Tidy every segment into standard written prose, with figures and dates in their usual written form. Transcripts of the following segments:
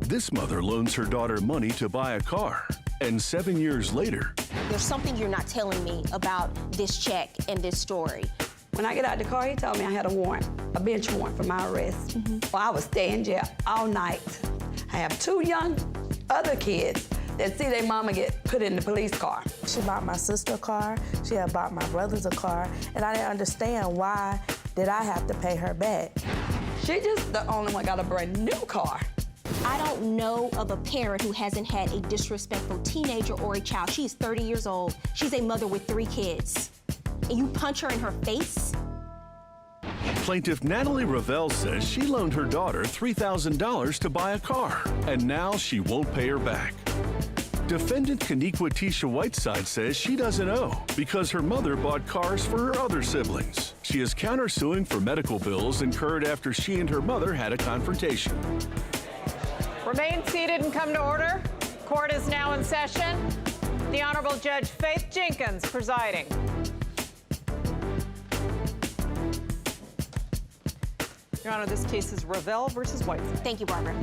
This mother loans her daughter money to buy a car, and 7 years later, There's something you're not telling me about this check and this story. When I get out the car, he told me I had a warrant, a bench warrant for my arrest. Well, I was staying in jail all night. I have 2 young other kids that see their mama get put in the police car. She bought my sister a car, she had bought my brothers a car, and I didn't understand why did I have to pay her back. She just the only one got a brand new car. I don't know of a parent who hasn't had a disrespectful teenager or a child. She's 30 years old. She's a mother with 3 kids. And you punch her in her face? plaintiff Natalie Ravel says she loaned her daughter $3,000 to buy a car, and now she won't pay her back. Defendant Kaniqua Tisha Whiteside says she doesn't owe because her mother bought cars for her other siblings. She is countersuing for medical bills incurred after she and her mother had a confrontation. Remain seated and come to order. Court is now in session. The Honorable Judge Faith Jenkins presiding. Your Honor, this case is Ravel versus Whiteside. Thank you, Barbara.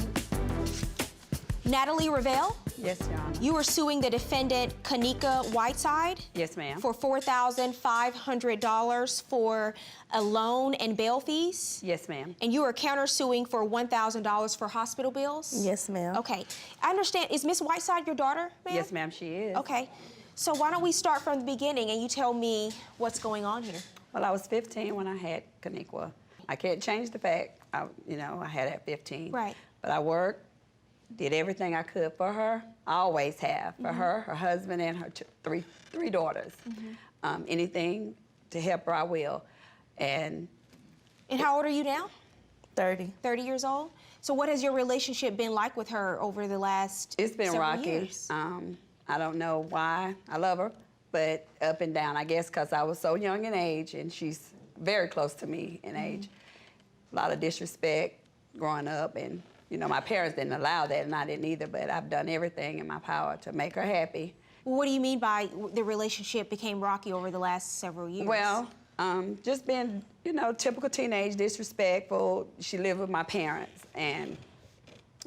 Natalie Ravel? Yes, Your Honor. You are suing the defendant, Kaniqua Whiteside? Yes, ma'am. For $4,500 for a loan and bail fees? Yes, ma'am. And you are countersuing for $1,000 for hospital bills? Yes, ma'am. Okay. I understand. Is Miss Whiteside your daughter, ma'am? Yes, ma'am, she is. Okay. So why don't we start from the beginning and you tell me what's going on here? Well, I was 15 when I had Kaniqua. I can't change the fact, I had at 15. Right. But I worked, did everything I could for her. I always have, for her, her husband, and her three daughters. Anything to help her, I will. And how old are you now? 30. 30 years old? So what has your relationship been like with her over the last it's been several rocky. years? I don't know why. I love her, but up and down. I guess because I was so young in age, and she's very close to me in age. A lot of disrespect growing up, and my parents didn't allow that, and I didn't either, but I've done everything in my power to make her happy. What do you mean by the relationship became rocky over the last several years? Well, just being, typical teenage, disrespectful. She lived with my parents, and,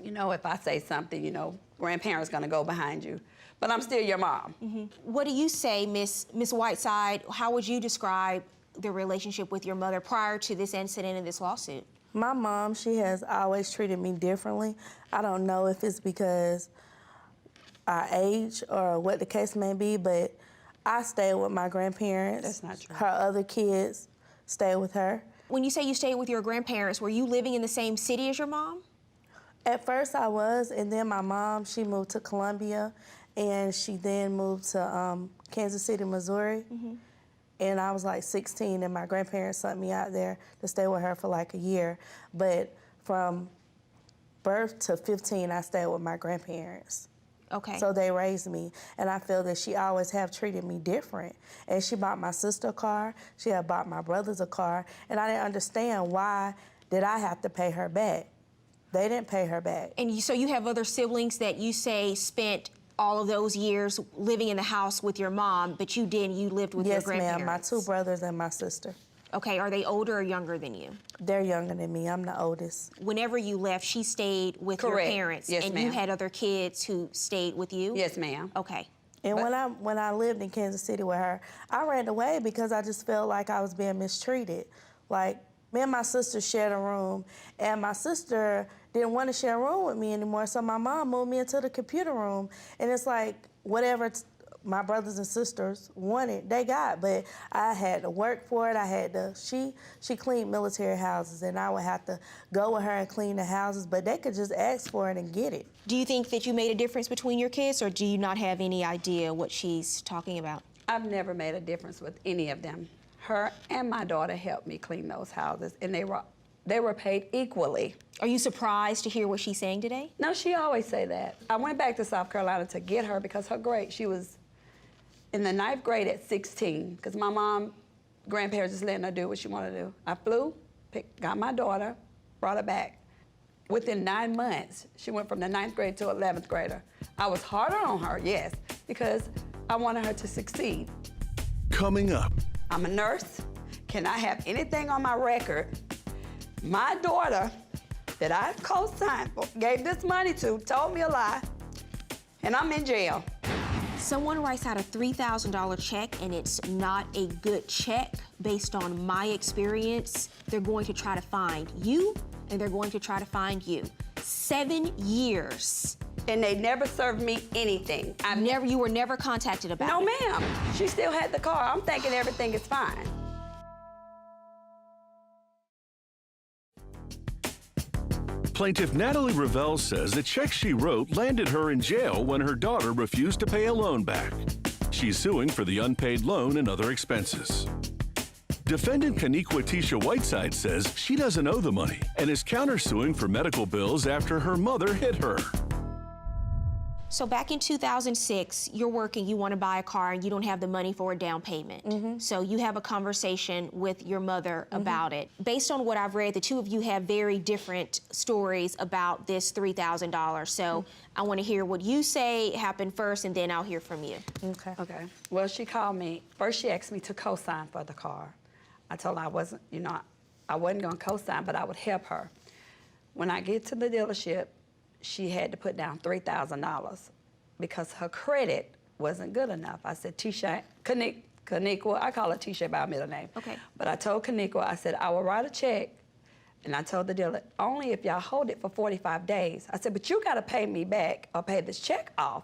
if I say something, grandparents gonna go behind you. But I'm still your mom. What do you say, Miss Whiteside? How would you describe the relationship with your mother prior to this incident and this lawsuit? My mom, she has always treated me differently. I don't know if it's because our age or what the case may be, but I stayed with my grandparents. That's not true. Her other kids stayed with her. When you say you stayed with your grandparents, were you living in the same city as your mom? At first I was, and then my mom, she moved to Columbia, and she then moved to Kansas City, Missouri. And I was like 16, and my grandparents sent me out there to stay with her for like a year. But from birth to 15, I stayed with my grandparents. Okay. So they raised me, and I feel that she always have treated me different. And she bought my sister a car, she had bought my brothers a car, and I didn't understand why did I have to pay her back. They didn't pay her back. And so you have other siblings that you say spent all of those years living in the house with your mom, but you lived with your grandparents? Yes, ma'am, my 2 brothers and my sister. Okay, are they older or younger than you? They're younger than me, I'm the oldest. Whenever you left, she stayed with Correct. your parents, Yes, and ma'am. you had other kids who stayed with you? Yes, ma'am. Okay. And when I lived in Kansas City with her, I ran away because I just felt like I was being mistreated. Like, me and my sister shared a room, and my sister didn't want to share a room with me anymore, so my mom moved me into the computer room. And it's like, whatever my brothers and sisters wanted, they got, but I had to work for it. I had to, she cleaned military houses, and I would have to go with her and clean the houses, but they could just ask for it and get it. Do you think that you made a difference between your kids, or do you not have any idea what she's talking about? I've never made a difference with any of them. Her and my daughter helped me clean those houses, and they were paid equally. Are you surprised to hear what she's saying today? No, she always say that. I went back to South Carolina to get her because her grade, she was in the 9th grade at 16, because my grandparents just letting her do what she wanted to do. I flew, got my daughter, brought her back. Within 9 months, she went from the 9th grade to 11th grader. I was harder on her, yes, because I wanted her to succeed. Coming up. I'm a nurse. Can I have anything on my record? My daughter that I co-signed for, gave this money to, told me a lie, and I'm in jail. Someone writes out a $3,000 check and it's not a good check based on my experience, they're going to try to find you and they're going to try to find you. 7 years. And they never served me anything. You were never contacted about No, it? ma'am. She still had the car. I'm thinking everything is fine. Plaintiff Natalie Revell says the check she wrote landed her in jail when her daughter refused to pay a loan back. She's suing for the unpaid loan and other expenses. Defendant Kaniqua Tisha Whiteside says she doesn't owe the money and is countersuing for medical bills after her mother hit her. So back in 2006, you're working, you want to buy a car, and you don't have the money for a down payment. So you have a conversation with your mother about it. Based on what I've read, the two of you have very different stories about this $3,000. So I want to hear what you say happened first, and then I'll hear from you. Okay. Well, she called me. First, she asked me to co-sign for the car. I told her I wasn't, I wasn't going to co-sign, but I would help her. When I get to the dealership, she had to put down $3,000 because her credit wasn't good enough. I said, Tisha, Kaniqua, I call her Tisha by her middle name. Okay. But I told Kaniqua, I said, I will write a check, and I told the dealer, only if y'all hold it for 45 days. I said, but you gotta pay me back or pay this check off.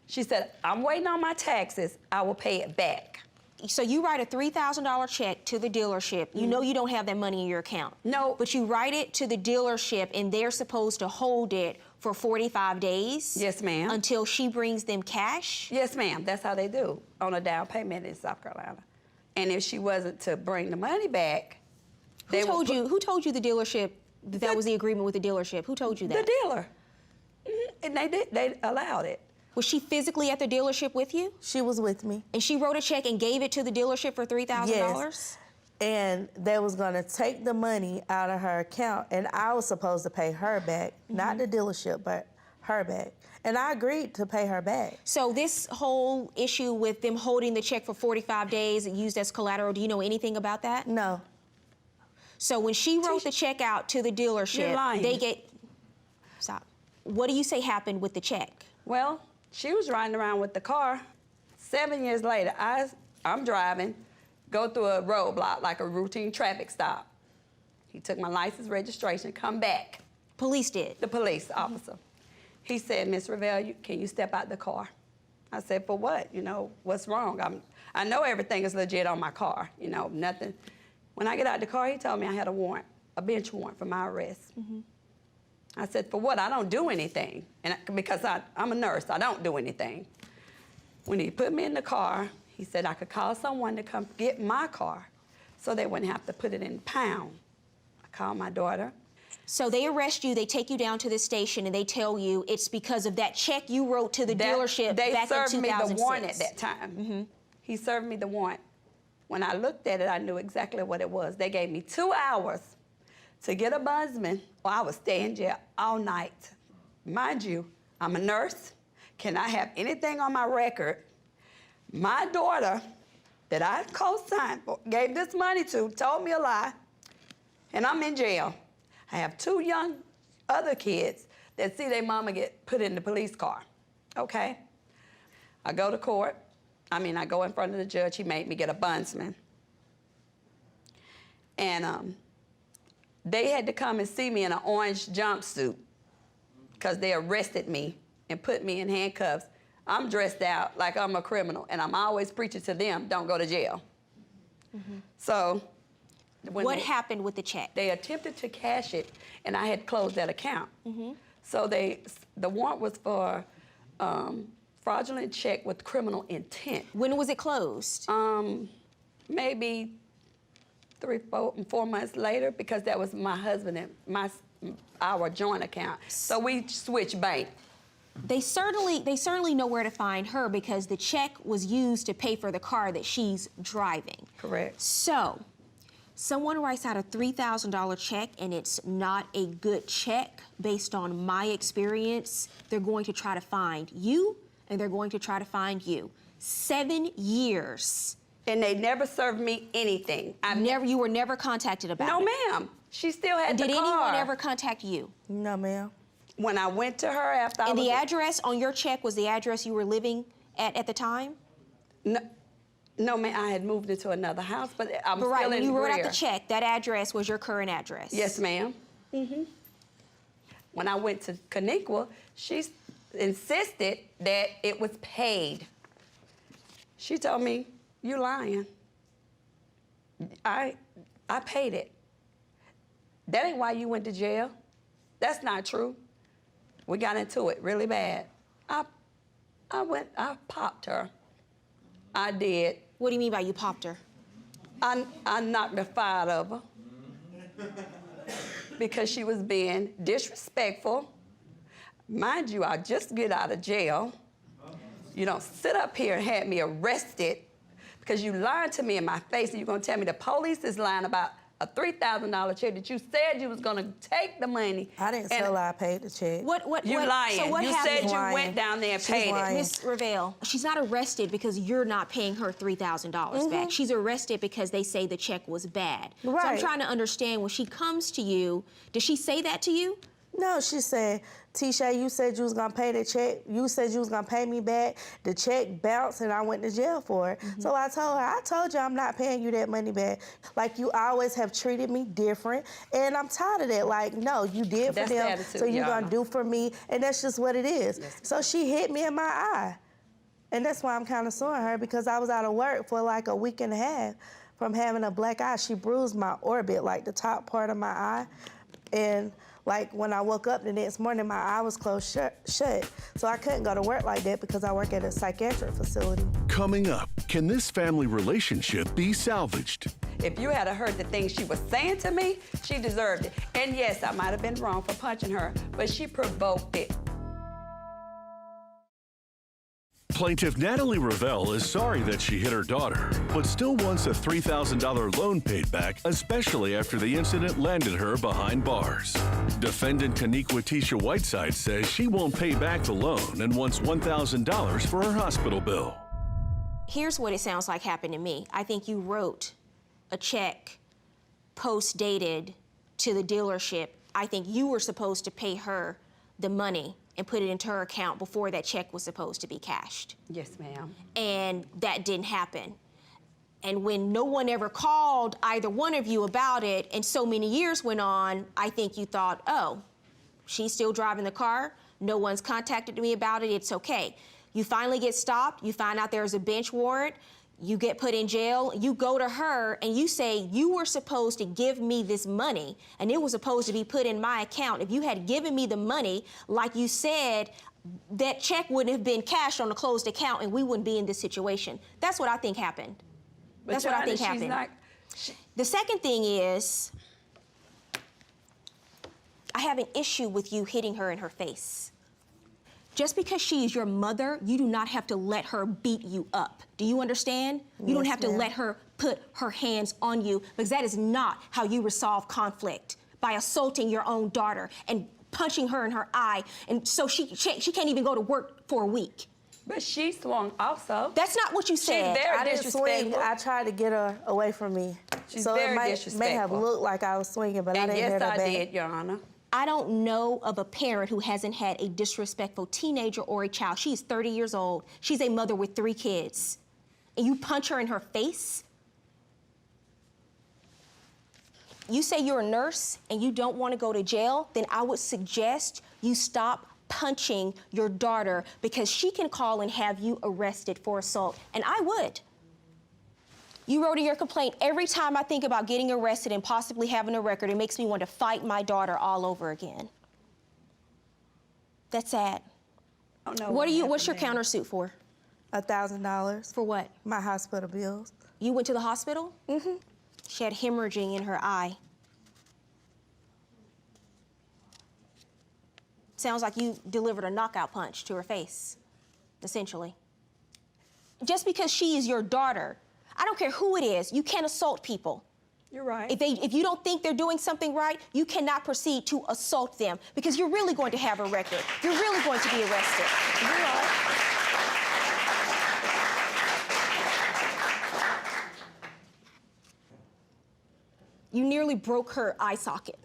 She said, I'm waiting on my taxes, I will pay it back. So you write a $3,000 check to the dealership. You know you don't have that money in your account. No. But you write it to the dealership, and they're supposed to hold it for 45 days? Yes, ma'am. Until she brings them cash? Yes, ma'am. That's how they do on a down payment in South Carolina. And if she wasn't to bring the money back, Who told you the dealership that was the agreement with the dealership? Who told you that? The dealer. And they allowed it. Was she physically at the dealership with you? She was with me. And she wrote a check and gave it to the dealership for $3,000? Yes. And they was gonna take the money out of her account, and I was supposed to pay her back, not the dealership, but her back. And I agreed to pay her back. So this whole issue with them holding the check for 45 days and used as collateral, do you know anything about that? No. So when she wrote the check out to the dealership, You're lying. they get, stop. What do you say happened with the check? Well, she was riding around with the car. 7 years later, I'm driving, go through a roadblock like a routine traffic stop. He took my license, registration, come back. Police did? The police officer. He said, Miss Revell, can you step out the car? I said, for what? What's wrong? I know everything is legit on my car, nothing. When I get out the car, he told me I had a warrant, a bench warrant for my arrest. I said, for what? I don't do anything. And because I'm a nurse, I don't do anything. When he put me in the car, he said I could call someone to come get my car so they wouldn't have to put it in the pound. I called my daughter. So they arrest you, they take you down to the station, and they tell you it's because of that check you wrote to the dealership back in 2006. They served me the warrant at that time. He served me the warrant. When I looked at it, I knew exactly what it was. They gave me 2 hours to get a bondsman, or I would stay in jail all night. Mind you, I'm a nurse. Can I have anything on my record? My daughter, that I co-signed for, gave this money to, told me a lie, and I'm in jail. I have 2 young other kids that see their mama get put in the police car, okay? I go to court. I go in front of the judge. He made me get a bondsman. And they had to come and see me in an orange jumpsuit because they arrested me and put me in handcuffs. I'm dressed out like I'm a criminal, and I'm always preaching to them, don't go to jail. So what happened with the check? They attempted to cash it, and I had closed that account. So the warrant was for fraudulent check with criminal intent. When was it closed? Maybe 4 months later, because that was my husband and our joint account. So we switched bank. They certainly know where to find her because the check was used to pay for the car that she's driving. Correct. So, someone writes out a $3,000 check and it's not a good check based on my experience, they're going to try to find you and they're going to try to find you. 7 years And they never served me anything. You were never contacted about No, it? ma'am. She still had And the car. did anyone ever contact you? No, ma'am. When I went to her after I was... And the address on your check was the address you were living at the time? No, ma'am, I had moved into another house, but I'm But right, still when in you wrote Greer. out the check, that address was your current address? Yes, ma'am. When I went to Caniqua, she insisted that it was paid. She told me, "You lying. I paid it. That ain't why you went to jail. That's not true." We got into it really bad. I popped her. I did. What do you mean by you popped her? I knocked the fire out of her because she was being disrespectful. Mind you, I just get out of jail. You don't sit up here and have me arrested because you lied to me in my face and you're gonna tell me the police is lying about a $3,000 check that you said you was gonna take the money. I didn't tell her I paid the check. You lying. So what you happened? said you lying. went down there and She's paid lying. it. Ms. Ravel, she's not arrested because you're not paying her $3,000 back. She's arrested because they say the check was bad. So I'm Right. trying to understand, when she comes to you, does she say that to you? No, she said, Tisha, you said you was gonna pay the check. You said you was gonna pay me back. The check bounced and I went to jail for it. So I told you I'm not paying you that money back. Like, you always have treated me different. And I'm tired of that. Like, no, you did for That's the them, attitude, so you're Your gonna Honor. do for me. And that's just what it is. Yes. So she hit me in my eye. And that's why I'm kind of suing her, because I was out of work for like a week and a half from having a black eye. She bruised my orbit, like the top part of my eye. And like, when I woke up the next morning, my eye was closed shut. So I couldn't go to work like that because I work at a psychiatric facility. Coming up, can this family relationship be salvaged? If you had heard the things she was saying to me, she deserved it. And yes, I might have been wrong for punching her, but she provoked it. Plaintiff Natalie Ravel is sorry that she hit her daughter, but still wants a $3,000 loan paid back, especially after the incident landed her behind bars. Defendant Caniqua Tisha Whiteside says she won't pay back the loan and wants $1,000 for her hospital bill. Here's what it sounds like happened to me. I think you wrote a check post-dated to the dealership. I think you were supposed to pay her the money and put it into her account before that check was supposed to be cashed. Yes, ma'am. And that didn't happen. And when no one ever called either one of you about it, and so many years went on, I think you thought, oh, she's still driving the car, no one's contacted me about it, it's okay. You finally get stopped, you find out there's a bench warrant, you get put in jail, you go to her and you say, you were supposed to give me this money and it was supposed to be put in my account. If you had given me the money, like you said, that check wouldn't have been cashed on a closed account and we wouldn't be in this situation. That's what I think happened. But That's what I think she's happened. not- The second thing is, I have an issue with you hitting her in her face. Just because she is your mother, you do not have to let her beat you up. Do you understand? You don't Yes, have to ma'am. let her put her hands on you, because that is not how you resolve conflict, by assaulting your own daughter and punching her in her eye, and so she can't even go to work for a week. But she swung also. That's not what you said. very I didn't swing. disrespectful. I tried to get her away from me. She's so very it may have disrespectful. looked like I was swinging, but I And didn't hit yes, her I back. did, Your Honor. I don't know of a parent who hasn't had a disrespectful teenager or a child. She's 30 years old. She's a mother with 3 kids. And you punch her in her face? You say you're a nurse and you don't want to go to jail, then I would suggest you stop punching your daughter, because she can call and have you arrested for assault, and I would. You wrote in your complaint, every time I think about getting arrested and possibly having a record, it makes me want to fight my daughter all over again. That's sad. I don't know What's your happened countersuit for? $1,000 For what? my hospital bills. You went to the hospital? Mm-hmm. She had hemorrhaging in her eye. Sounds like you delivered a knockout punch to her face, essentially. Just because she is your daughter, I don't care who it is, you can't assault people. You're right. If you don't think they're doing something right, you cannot proceed to assault them, because you're really going to have a record. You're really going to be arrested. You're right. You nearly broke her eye socket.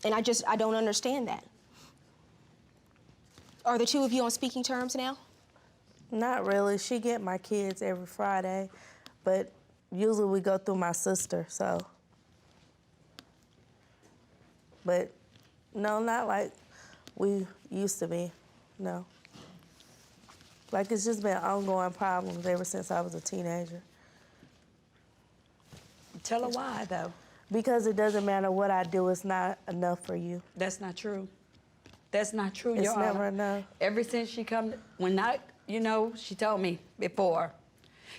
And I don't understand that. Are the two of you on speaking terms now? Not really. She get my kids every Friday, but usually we go through my sister, so. But no, not like we used to be, no. Like it's just been ongoing problems ever since I was a teenager. Tell her why, though. Because it doesn't matter what I do, it's not enough for you. That's not true. That's not true, It's Your Honor. never enough. Ever since she come, she told me before,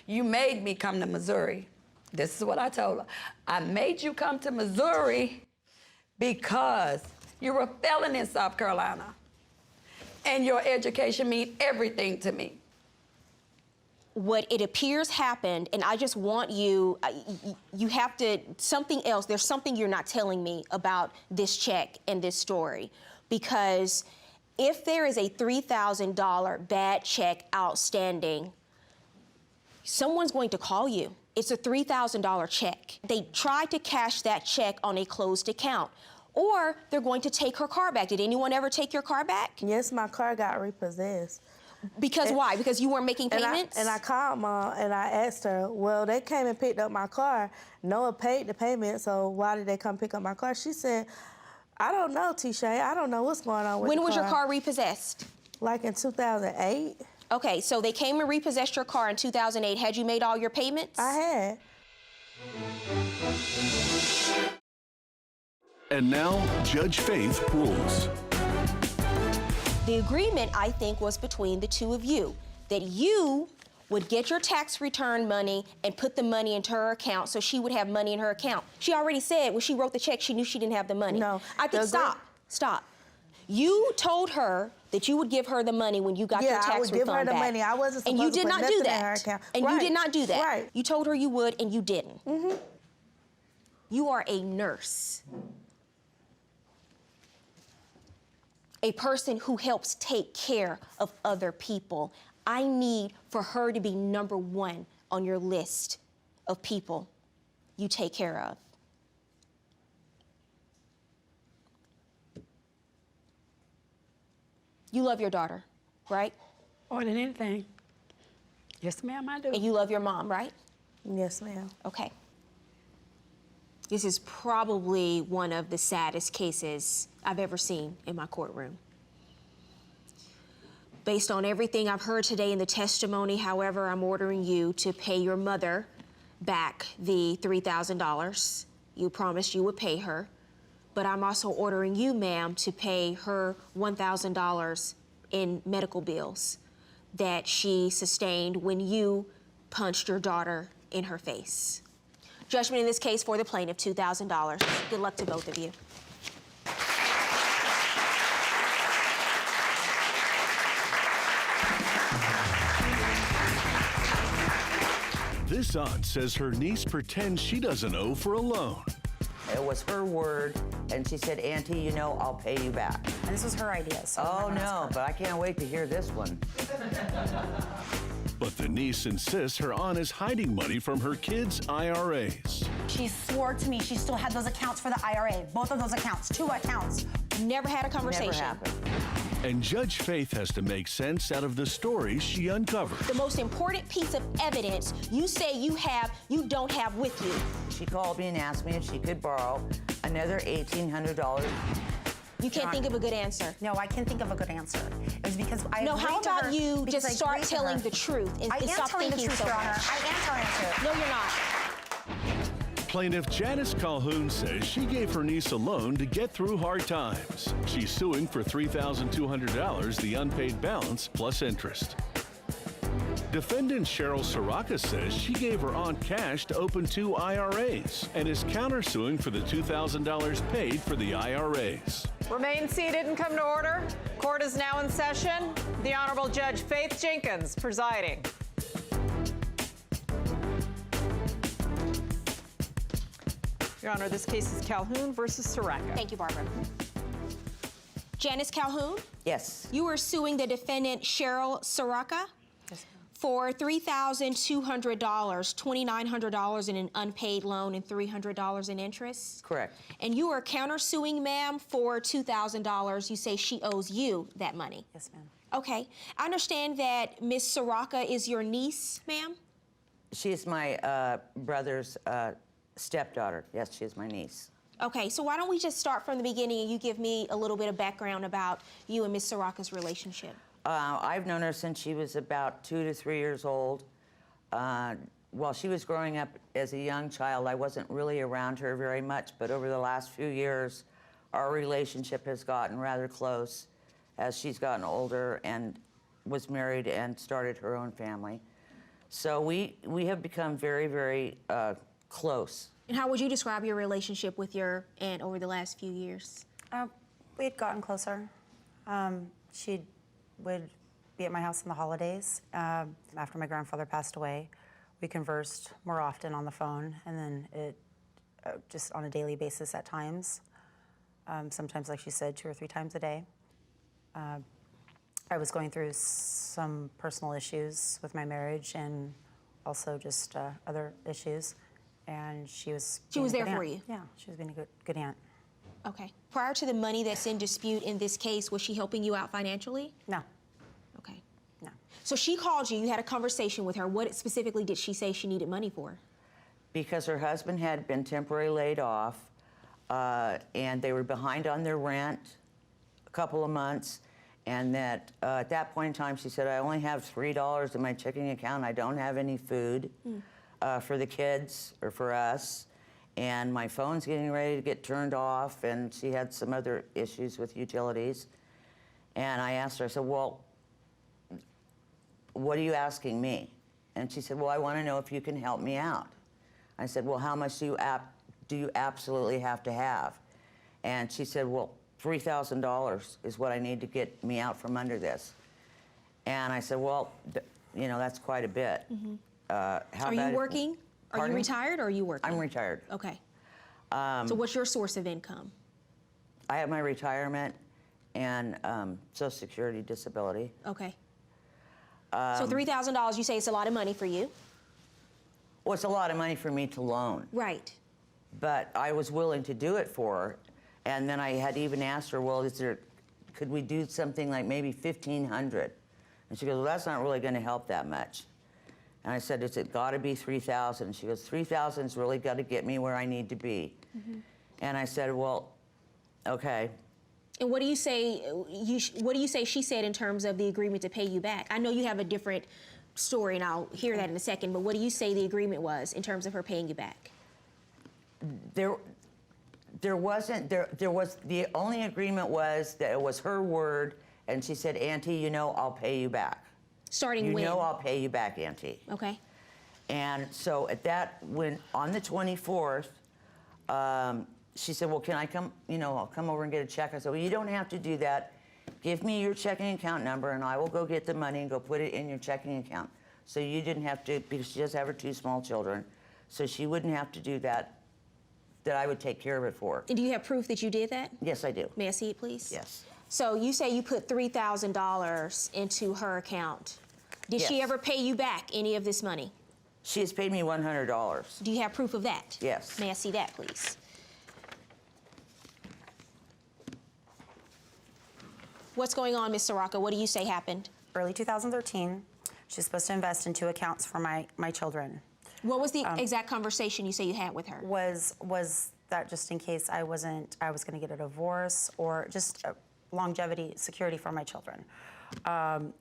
you made me come to Missouri. This is what I told her. I made you come to Missouri because you're a felon in South Carolina. And your education means everything to me. What it appears happened, and I just want you have to, something else, there's something you're not telling me about this check and this story. Because if there is a $3,000 bad check outstanding, someone's going to call you. It's a $3,000 check. They tried to cash that check on a closed account, or they're going to take her car back. Did anyone ever take your car back? Yes, my car got repossessed. Because why? Because you weren't making payments? And I called Mom and I asked her, well, they came and picked up my car. Noah paid the payment, so why did they come pick up my car? She said, I don't know, T-Shay. I don't know what's going on with the car. When was your car repossessed? Like in 2008. Okay, so they came and repossessed your car in 2008. Had you made all your payments? I had. And now, Judge Faith rules. The agreement, I think, was between the two of you, that you would get your tax return money and put the money into her account so she would have money in her account. She already said when she wrote the check, she knew she didn't have the money. No. I think, stop. You told her that you would give her the money when you got your tax refund back. Yeah, I would give her the money. I wasn't supposed to put nothing in her account. And you did not do that. Right. You told her you would, and you didn't. Mm-hmm. You are a nurse. A person who helps take care of other people. I need for her to be number one on your list of people you take care of. You love your daughter, right? More than anything. Yes, ma'am, I do. And you love your mom, right? Yes, ma'am. Okay. This is probably one of the saddest cases I've ever seen in my courtroom. Based on everything I've heard today in the testimony, however, I'm ordering you to pay your mother back the $3,000. You promised you would pay her. But I'm also ordering you, ma'am, to pay her $1,000 in medical bills that she sustained when you punched your daughter in her face. Judgment in this case for the plaintiff, $2,000. Good luck to both of you. This aunt says her niece pretends she doesn't owe for a loan. It was her word, and she said, Auntie, you know, I'll pay you back. And this was her idea, so. Oh, no, but I can't wait to hear this one. But the niece insists her aunt is hiding money from her kids' IRAs. She swore to me she still had those accounts for the IRA, both of those accounts, 2 accounts. Never had a conversation. Never happened. And Judge Faith has to make sense out of the stories she uncovered. The most important piece of evidence you say you don't have with you. She called me and asked me if she could borrow another $1,800. You can't think of a good answer. No, I can't think of a good answer. It was because I No, agreed how to her about you because just I start agreed to telling her. the truth and I am stop telling the thinking truth, so Your Honor. much. I am telling the truth. No, you're not. Plaintiff Janice Calhoun says she gave her niece a loan to get through hard times. She's suing for $3,200, the unpaid balance plus interest. Defendant Cheryl Soraka says she gave her aunt cash to open 2 IRAs and is countersuing for the $2,000 paid for the IRAs. Remain seated and come to order. Court is now in session. The Honorable Judge Faith Jenkins presiding. Your Honor, this case is Calhoun versus Soraka. Thank you, Barbara. Janice Calhoun, Yes. you are suing the defendant Cheryl Soraka for $3,200, $2,900 in an unpaid loan and $300 in interest? Correct. And you are countersuing, ma'am, for $2,000. You say she owes you that money. Yes, ma'am. Okay. I understand that Miss Soraka is your niece, ma'am? She is my brother's stepdaughter. Yes, she is my niece. Okay, so why don't we just start from the beginning and you give me a little bit of background about you and Miss Soraka's relationship? I've known her since she was about 2 to 3 years old. While she was growing up as a young child, I wasn't really around her very much, but over the last few years, our relationship has gotten rather close as she's gotten older and was married and started her own family. So we have become very, very close. And how would you describe your relationship with your aunt over the last few years? We had gotten closer. She would be at my house on the holidays. After my grandfather passed away, we conversed more often on the phone, and then it just on a daily basis at times. Sometimes, like she said, 2 or 3 times a day. I was going through some personal issues with my marriage and also just other issues, and she was there for you? Yeah, she was being a good aunt. Okay. Prior to the money that's in dispute in this case, was she helping you out financially? No, Okay. no. So she called you had a conversation with her. What specifically did she say she needed money for? Because her husband had been temporarily laid off, and they were behind on their rent a couple of months, and that at that point in time, she said, I only have $3 in my checking account. I don't have any food for the kids or for us, and my phone's getting ready to get turned off, and she had some other issues with utilities. And I asked her, I said, well, what are you asking me? And she said, well, I want to know if you can help me out. I said, well, how much do you absolutely have to have? And she said, well, $3,000 is what I need to get me out from under this. And I said, well, that's quite a bit. How Are you working? Are Pardon you me? retired or are you working? I'm retired. Okay. So what's your source of income? I have my retirement and Social Security disability. Okay. So $3,000, you say it's a lot of money for you? Well, it's a lot of money for me to loan. Right. But I was willing to do it for her. And then I had even asked her, well, could we do something like maybe $1,500? And she goes, well, that's not really going to help that much. And I said, it got to be $3,000? And she goes, $3,000's really got to get me where I need to be. And I said, well, okay. And what do you say? What do you say she said in terms of the agreement to pay you back? I know you have a different story, and I'll hear that in a second. But what do you say the agreement was in terms of her paying you back? There was the only agreement was that it was her word, and she said, Auntie, I'll pay you back. Starting when? I'll pay you back, Auntie. Okay. And so when on the 24th, she said, well, can I come, I'll come over and get a check. I said, well, you don't have to do that. Give me your checking account number, and I will go get the money and go put it in your checking account. So you didn't have to, because she does have her 2 small children, so she wouldn't have to do that I would take care of it for her. And do you have proof that you did that? Yes, I do. May I see it, please? Yes. So you say you put $3,000 into her account. Did she Yes. ever pay you back any of this money? She has paid me $100. Do you have proof of that? Yes. May I see that, please? What's going on, Ms. Soraka? What do you say happened? Early 2013, she's supposed to invest in 2 accounts for my children. What was the exact conversation you say you had with her? Was that just in case I was going to get a divorce or just longevity security for my children?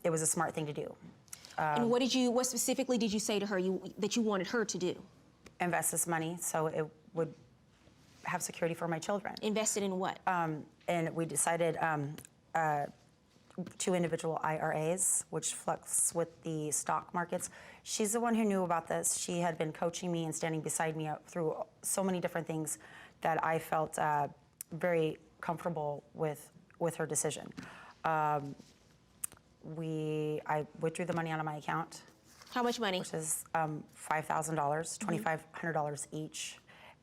It was a smart thing to do. And what specifically did you say to her that you wanted her to do? Invest this money so it would have security for my children. Invested in what? And we decided 2 individual IRAs, which fluctuates with the stock markets. She's the one who knew about this. She had been coaching me and standing beside me through so many different things that I felt very comfortable with her decision. I withdrew the money out of my account. How much money? Which is $5,000, $2,500 each.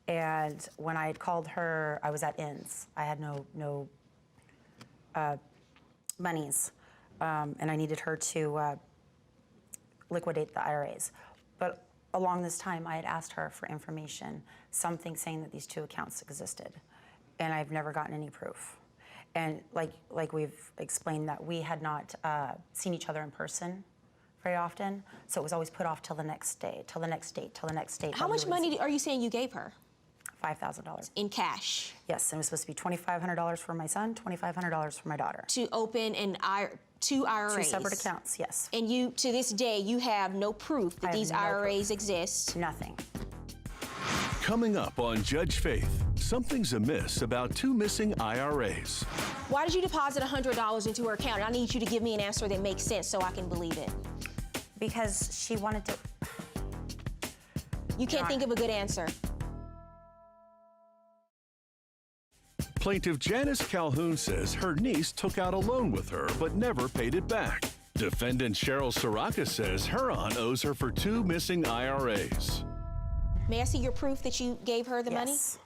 And when I had called her, I was at ends. I had no monies, and I needed her to liquidate the IRAs. But along this time, I had asked her for information, something saying that these 2 accounts existed, and I've never gotten any proof. And like we've explained, that we had not seen each other in person very often, so it was always put off till the next day, till the next date, till the next date. How much money are you saying you gave her? $5,000. In cash? Yes, and it was supposed to be $2,500 for my son, $2,500 for my daughter. To open 2 IRAs? 2 separate accounts, yes. And you, to this day, you have no proof that these IRAs exist? Nothing. Coming up on Judge Faith, something's amiss about 2 missing IRAs. Why did you deposit $100 into her account? I need you to give me an answer that makes sense so I can believe it. Because she wanted to... You can't think of a good answer. Plaintiff Janice Calhoun says her niece took out a loan with her but never paid it back. Defendant Cheryl Soraka says her aunt owes her for 2 missing IRAs. May I see your proof that you gave her the money? Yes.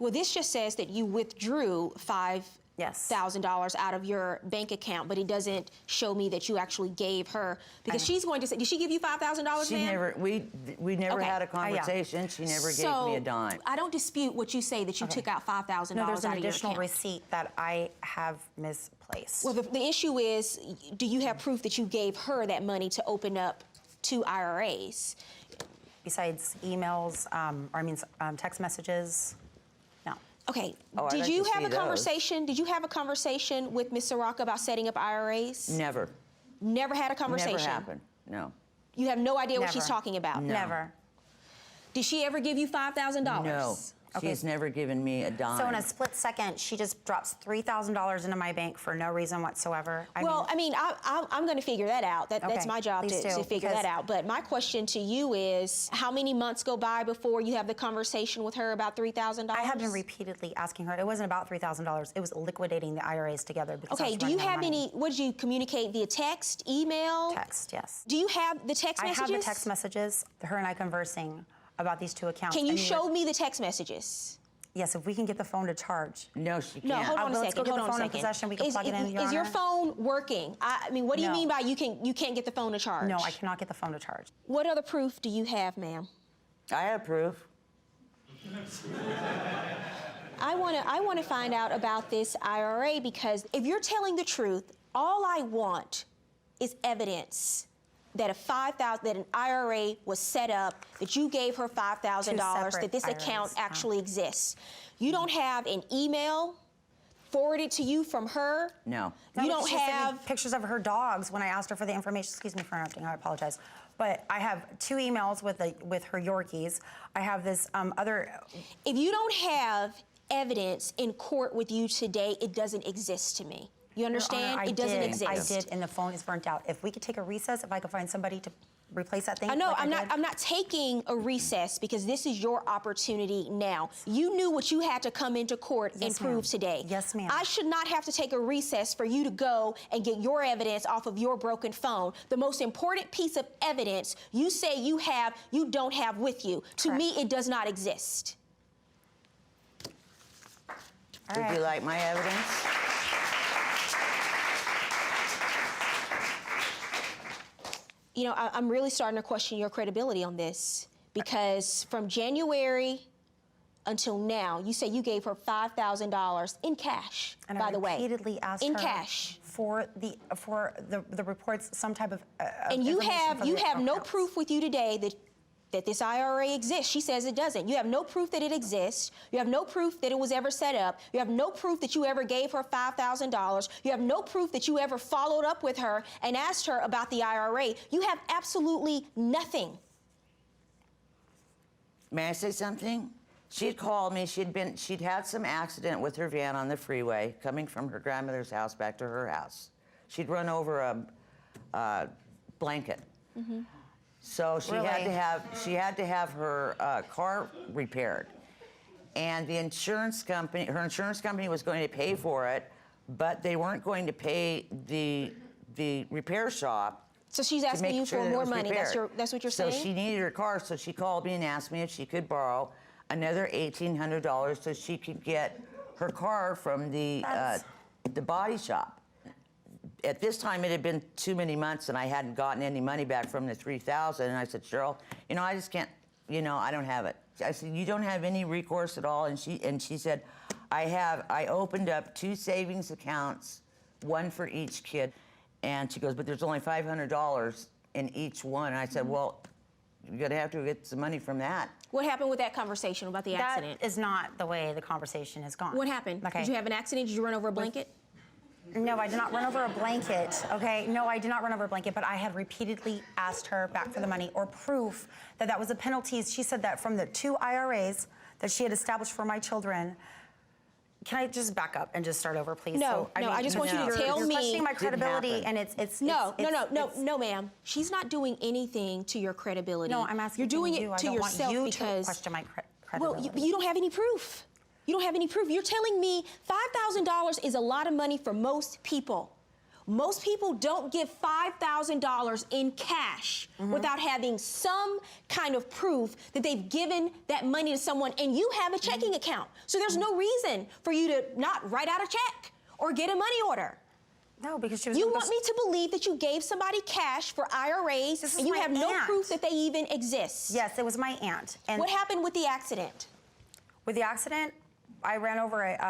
Well, this just says that you withdrew $5,000 out of your bank account, but it doesn't show me that you actually gave her, because she's going to say, did she give you $5,000, She ma'am? never, we never Okay. had a conversation. She never gave me a dime. I don't dispute what you say, that you took out $5,000 out of your No, account. there's an additional receipt that I have misplaced. Well, the issue is, do you have proof that you gave her that money to open up 2 IRAs? Besides emails, text messages, no. Okay, Oh, I'd did like you to have see a those. conversation? Did you have a conversation with Ms. Soraka about setting up IRAs? Never. Never had a conversation? Never happened, no. You have no idea what she's Never. talking about? No. Never. Did she ever give you $5,000? No. Okay. She's never given me a dime. So in a split second, she just drops $3,000 into my bank for no reason whatsoever. I'm going to figure that out. That's Okay, my job please to do, figure because- that out. But my question to you is, how many months go by before you have the conversation with her about $3,000? I have been repeatedly asking her. It wasn't about $3,000. It was liquidating the IRAs together. Because I Okay, was do you running out of have money. what did you communicate via text, email? Text, yes. Do you have the text I messages? have the text messages, her and I conversing about these 2 accounts. Can you and show me the text messages? Yes, if we can get the phone to charge. No, she can't. No, hold on a Let's second. go to Hold the on a phone in second. possession. We can plug it in, Your Is your Honor. phone working? I mean, what do you No. mean by you can't get the phone to charge? No, I cannot get the phone to charge. What other proof do you have, ma'am? I have proof. I want to find out about this IRA, because if you're telling the truth, all I want is evidence that that an IRA was set up, that you gave her $5,000, that this account IRAs, actually exists. You don't have an email forwarded to you from her? No. You don't She sent me have pictures of her dogs when I asked her for the information. Excuse me for interrupting. I apologize. But I have 2 emails with her Yorkies. I have this other. If you don't have evidence in court with you today, it doesn't exist to me. You understand? Honor, it doesn't exist. I did, and the phone is burnt out. If we could take a recess, if I could find somebody to replace that thing. I know, like I'm did. not taking a recess, because this is your opportunity now. You knew what you had to come into court and Yes, prove ma'am. today. Yes, ma'am. I should not have to take a recess for you to go and get your evidence off of your broken phone. The most important piece of evidence you say you don't have with you. To Correct. me, it does not exist. All Would right. you like my evidence? You know, I'm really starting to question your credibility on this, because from January until now, you say you gave her $5,000 in cash, And by I the way. repeatedly asked in her cash. for the reports, some type of And you information for the have no accounts. proof with you today that this IRA exists. She says it doesn't. You have no proof that it exists. You have no proof that it was ever set up. You have no proof that you ever gave her $5,000. You have no proof that you ever followed up with her and asked her about the IRA. You have absolutely nothing. May I say something? She had called me. She'd had some accident with her van on the freeway coming from her grandmother's house back to her house. She'd run over a blanket. Mm-hmm. So she Really? had to have her car repaired, and her insurance company was going to pay for it, but they weren't going to pay the repair shop. So she's to asking make you sure for that it more was money. repaired. That's what you're So saying? she needed her car, so she called me and asked me if she could borrow another $1,800 so she could get her car from the body shop. at this time, it had been too many months, and I hadn't gotten any money back from the $3,000. And I said, Cheryl, I just can't. I don't have it. I said, you don't have any recourse at all? And she said, I opened up 2 savings accounts, one for each kid. And she goes, but there's only $500 in each one. And I said, well, you're gonna have to get some money from that. What happened with that conversation about the accident? That is not the way the conversation has gone. What happened? Okay. Did you have an accident? Did you run over a blanket? No, I did not run over a blanket, okay? No, I did not run over a blanket, but I had repeatedly asked her back for the money or proof that that was a penalty. She said that from the 2 IRAs that she had established for my children. Can I just back up and just start over, please? No, I just want you to tell you're me. questioning my credibility, and it's No, ma'am. She's not doing anything to your credibility. No, I'm asking You're doing you. it to I don't yourself want you because. to question my credibility. Well, you don't have any proof. You don't have any proof. You're telling me $5,000 is a lot of money for most people. Most people don't give $5,000 in cash without having some kind of proof that they've given that money to someone, and you have a checking account. So there's no reason for you to not write out a check or get a money order. No, because she was. You want me to believe that you gave somebody cash for IRAs and you have no proof that they even exist? Yes, it was my aunt. And what happened with the accident? With the accident, I ran over it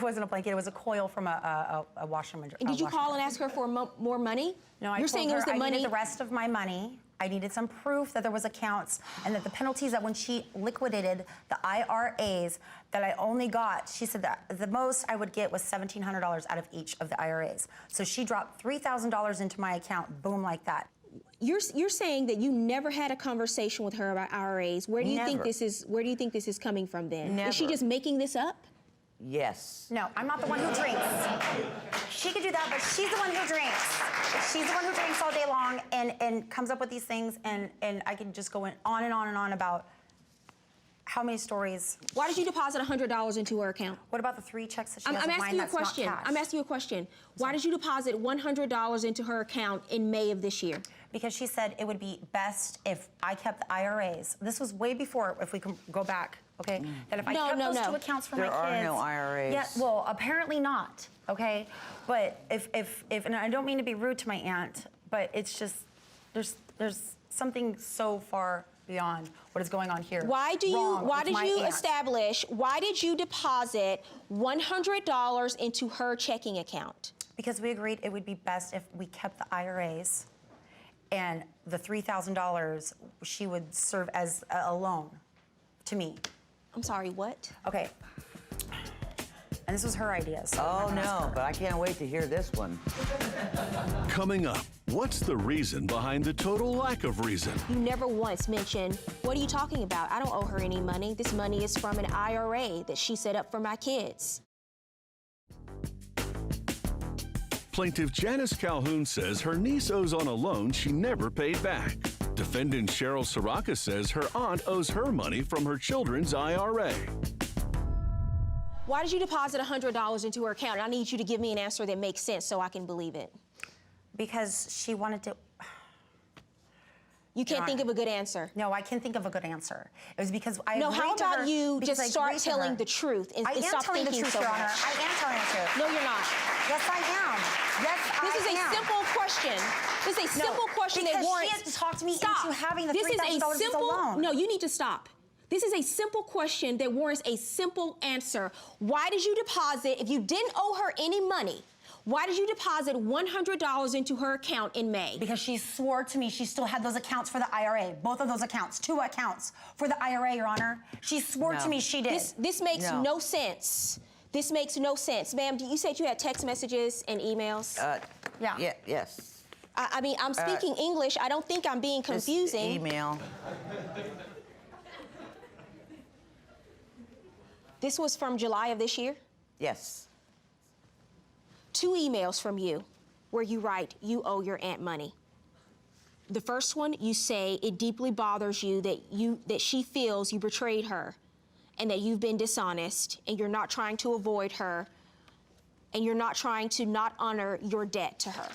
wasn't a blanket, it was a coil from a washer machine. And did you call and ask her for more money? No, You're saying it was the money. I needed the rest of my money. I needed some proof that there was accounts and that the penalties that when she liquidated the IRAs that I only got, she said that the most I would get was $1,700 out of each of the IRAs. So she dropped $3,000 into my account, boom, like that. You're saying that you never had a conversation with her about IRAs. Where do you think this is? Where do you think this is coming from? Then Never. Is she just making this up? Yes. No, I'm not the one who drinks. She could do that, but she's the one who drinks. She's the one who drinks all day long and comes up with these things, and I can just go on and on and on about how many stories. Why did you deposit $100 into her account? What about the 3 checks that she has I'm of asking mine you a that's not question. cash? I'm asking you a question. Why did you deposit $100 into her account in May of this year? Because she said it would be best if I kept the IRAs. This was way before, if we can go back, okay? That if I kept those 2 accounts for my kids. There are no IRAs. Yeah, well, apparently not, okay? But if and I don't mean to be rude to my aunt, but it's just, there's something so far beyond what is going on here. Why did you deposit $100 into her checking account? Because we agreed it would be best if we kept the IRAs, and the $3,000 she would serve as a loan to me. I'm sorry, what? Okay. And this was her idea. So Oh, no, but I can't wait to hear this one. Coming up, what's the reason behind the total lack of reason? You never once mentioned, what are you talking about? I don't owe her any money. This money is from an IRA that she set up for my kids. Plaintiff Janice Calhoun says her niece owes on a loan she never paid back. Defendant Cheryl Soraka says her aunt owes her money from her children's IRA. Why did you deposit $100 into her account? I need you to give me an answer that makes sense so I can believe it. Because she wanted to. You can't think of a good answer. No, I can think of a good answer. It was because I No, agreed how to about her you because just I start agreed to telling her. the truth and I am stop telling the thinking truth, so Your Honor. much. I am telling the truth. No, you're not. Yes, I am. Yes, This is a simple question. This is a simple question that warrants. Because she had talked me Stop. into having the This is $3,000 as a loan. No, you need to stop. This is a simple question that warrants a simple answer. Why did you deposit, if you didn't owe her any money, why did you deposit $100 into her account in May? Because she swore to me she still had those accounts for the IRA. Both of those accounts, 2 accounts for the IRA, Your Honor. She swore to me she did. This makes no sense. This makes no sense. Ma'am, you said you had text messages and emails? Yeah. Yes. I mean, I'm speaking English. I don't think I'm being confusing. This email. This was from July of this year? Yes. 2 emails from you where you write, you owe your aunt money. The first one, you say it deeply bothers you that she feels you betrayed her and that you've been dishonest and you're not trying to avoid her and you're not trying to not honor your debt to her.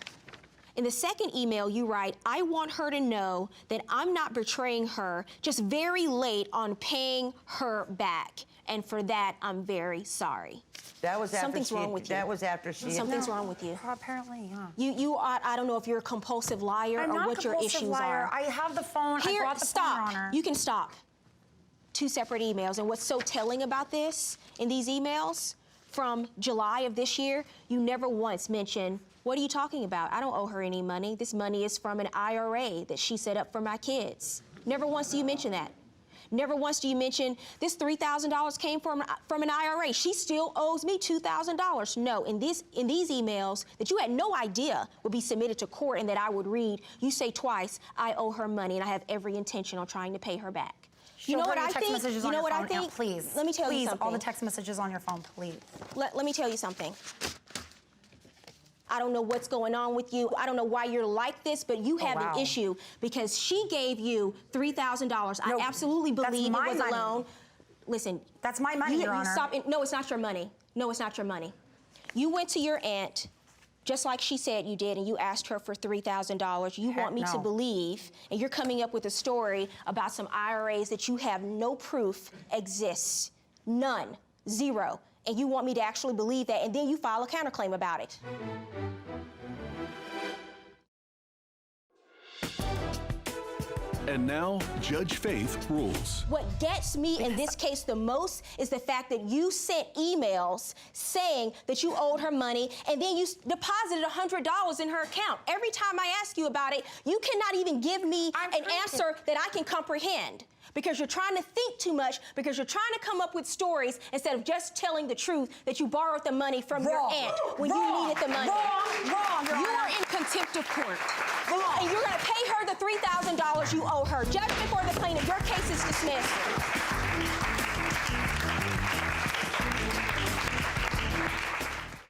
In the second email, you write, I want her to know that I'm not betraying her, just very late on paying her back. and for that, I'm very sorry. That was after Something's wrong with you. That was after she. Something's wrong with you. Apparently, yeah. You are, I don't know if you're a compulsive liar I'm or not what a your compulsive issues liar. are. I have the phone. I Here, brought the stop. phone, Your Honor. You can stop. 2 separate emails. And what's so telling about this, in these emails from July of this year, you never once mentioned, what are you talking about? I don't owe her any money. This money is from an IRA that she set up for my kids. Never once do you mention that. Never once do you mention this $3,000 came from an IRA. She still owes me $2,000. No, in these emails that you had no idea would be submitted to court and that I would read, you say twice, I owe her money and I have every intention on trying to pay her back. You know what I think? You know what I think? Please. Let me tell you something. All the text messages on your phone, please. Let me tell you something. I don't know what's going on with you. I don't know why you're like this, but you have an issue because she gave you $3,000. No, I absolutely believe it was a loan. Listen. That's my money, Your Honor. Stop. No, it's not your money. No, it's not your money. You went to your aunt, just like she said you did, and you asked her for $3,000. You want me to believe, and you're coming up with a story about some IRAs that you have no proof exists. None. Zero. And you want me to actually believe that, and then you file a counterclaim about it. And now, Judge Faith rules. What gets me in this case the most is the fact that you sent emails saying that you owed her money, and then you deposited $100 in her account. Every time I ask you about it, you cannot even give me an answer that I can comprehend. Because you're trying to think too much, because you're trying to come up with stories instead of just telling the truth that you borrowed the money from your aunt when you needed the money. Wrong, You are in contempt of court. And you're going to pay her the $3,000 you owe her. Judgment for the plaintiff. Your case is dismissed.